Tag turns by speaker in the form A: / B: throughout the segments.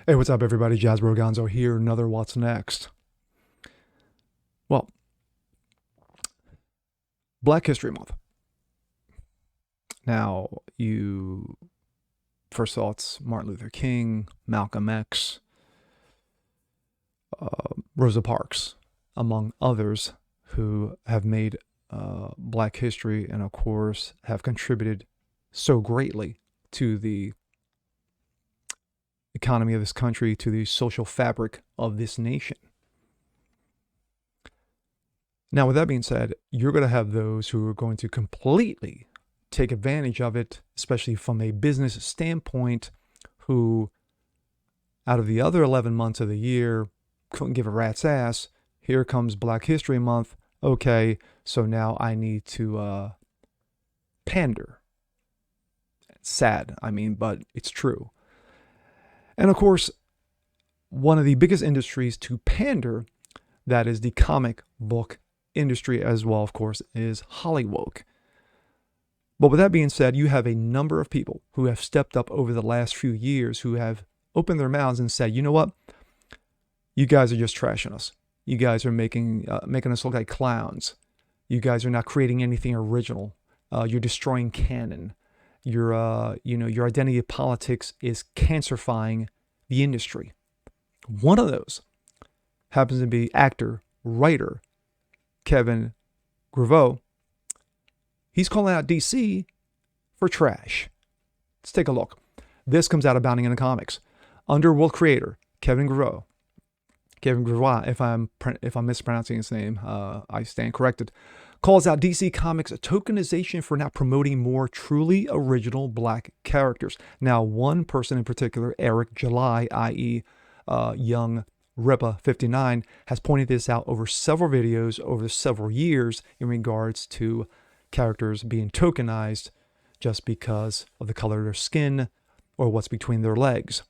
A: Hey, what's up, everybody? Jasper Gonzo here. Another What's Next. Well, Black History Month. Now, you first thoughts Martin Luther King, Malcolm X, Rosa Parks, among others who have made Black history and, of course, have contributed so greatly to the economy of this country, to the social fabric of this nation. Now, with that being said, you're going to have those who are going to completely take advantage of it, especially from a business standpoint, who, out of the other 11 months of the year, couldn't give a rat's ass. Here comes Black History Month. Okay, so now I need to pander. It's sad, but it's true. And of course, one of the biggest industries to pander, that is the comic book industry as well, of course, is Hollywood. But with that being said, you have a number of people who have stepped up over the last few years who have opened their mouths and said, you know what? You guys are just trashing us. You guys are making us look like clowns. You guys are not creating anything original. You're destroying canon. Your identity politics is cancerifying the industry. One of those happens to be actor, writer, Kevin Grevioux. He's calling out DC for trash. Let's take a look. This comes out of Bounding in the Comics. Underworld creator Kevin Grevioux, if I'm mispronouncing his name, I stand corrected, calls out DC Comics a tokenization for not promoting more truly original Black characters. Now, one person in particular, Eric July, i.e., Young Rippa 59, has pointed this out over several videos over several years in regards to characters being tokenized just because of the color of their skin or what's between their legs.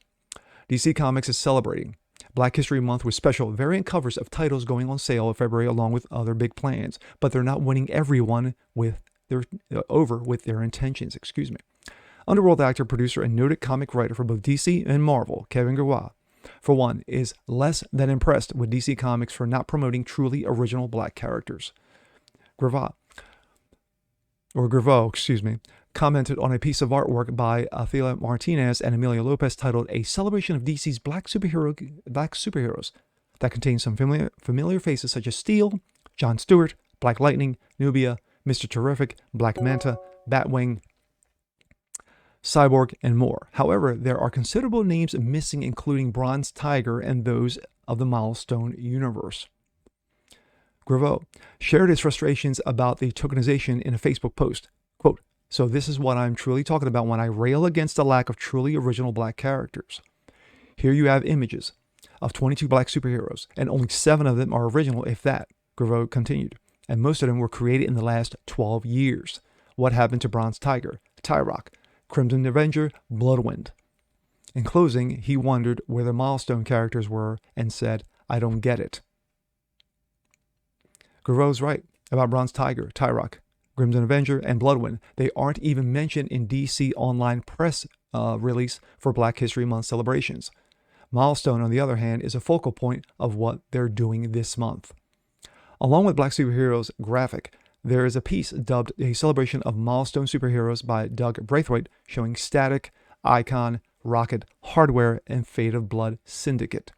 A: DC Comics is celebrating Black History Month with special variant covers of titles going on sale in February along with other big plans, but they're not winning everyone over with their intentions. Underworld actor, producer, and noted comic writer for both DC and Marvel, Kevin Grevioux, for one, is less than impressed with DC Comics for not promoting truly original Black characters. Grevioux, commented on a piece of artwork by Athila Martinez and Emilio Lopez titled "A Celebration of DC's Black Superheroes" that contains some familiar faces such as Steel, John Stewart, Black Lightning, Nubia, Mr. Terrific, Black Manta, Batwing, Cyborg, and more. However, there are considerable names missing, including Bronze Tiger and those of the Milestone universe. Grevioux shared his frustrations about the tokenization in a Facebook post. Quote, "So this is what I'm truly talking about when I rail against the lack of truly original Black characters. Here you have images of 22 Black superheroes, and only 7 of them are original, if that," Grevioux continued. "And most of them were created in the last 12 years. What happened to Bronze Tiger, Tyrock, Crimson Avenger, Bloodwind?" In closing, he wondered where the Milestone characters were and said, "I don't get it." Grevioux right about Bronze Tiger, Tyrock, Crimson Avenger, and Bloodwind. They aren't even mentioned in DC Online press release for Black History Month celebrations. Milestone, on the other hand, is a focal point of what they're doing this month. Along with Black Superheroes graphic, there is a piece dubbed A Celebration of Milestone Superheroes by Doug Braithwaite, showing Static, Icon, Rocket, Hardware, and Fate of Blood Syndicate.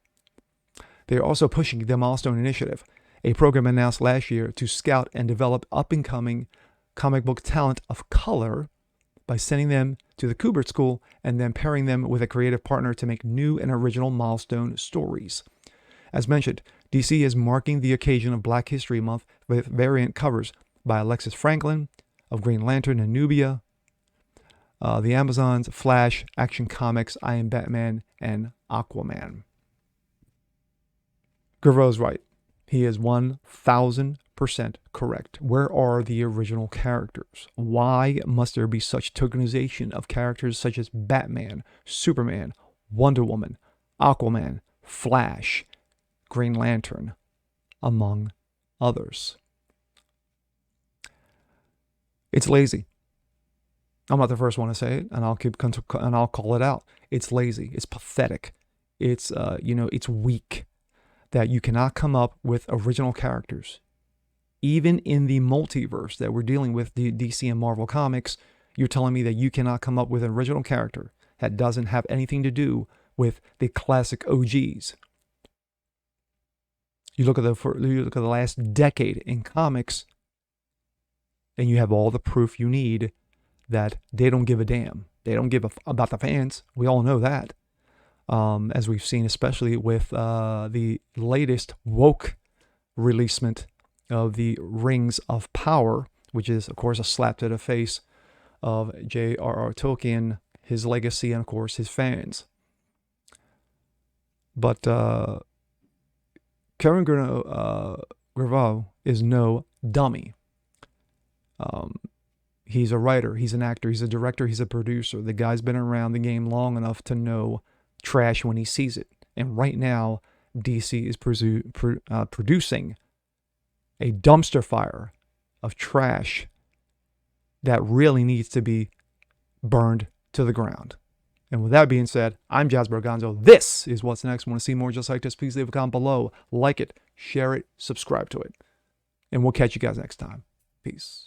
A: They are also pushing the Milestone Initiative, a program announced last year to scout and develop up-and-coming comic book talent of color by sending them to the Kubert School and then pairing them with a creative partner to make new and original Milestone stories. As mentioned, DC is marking the occasion of Black History Month with variant covers by Alexis Franklin of Green Lantern and Nubia, The Amazons, Flash, Action Comics, I Am Batman, and Aquaman. Grevioux right. He is 1,000% correct. Where are the original characters? Why must there be such tokenization of characters such as Batman, Superman, Wonder Woman, Aquaman, Flash, Green Lantern, among others? It's lazy. I'm not the first one to say it, and I'll call it out. It's lazy. It's pathetic. it's it's weak that you cannot come up with original characters. Even in the multiverse that we're dealing with, the DC and Marvel comics, you're telling me that you cannot come up with an original character that doesn't have anything to do with the classic OGs. You look at the last decade in comics, and you have all the proof you need that they don't give a damn. They don't give about the fans. We all know that. As we've seen, especially with the latest woke releasement of the Rings of Power, which is, of course, a slap to the face of J.R.R. Tolkien, his legacy, and, of course, his fans. But Karen Grevioux is no dummy. He's a writer, he's an actor, he's a director, he's a producer. The guy's been around the game long enough to know trash when he sees it. And right now, DC is producing a dumpster fire of trash that really needs to be burned to the ground. And with that being said, I'm Jazz Berganzo. This is What's Next. Want to see more just like this? Please leave a comment below. Like it, share it, subscribe to it. And we'll catch you guys next time. Peace.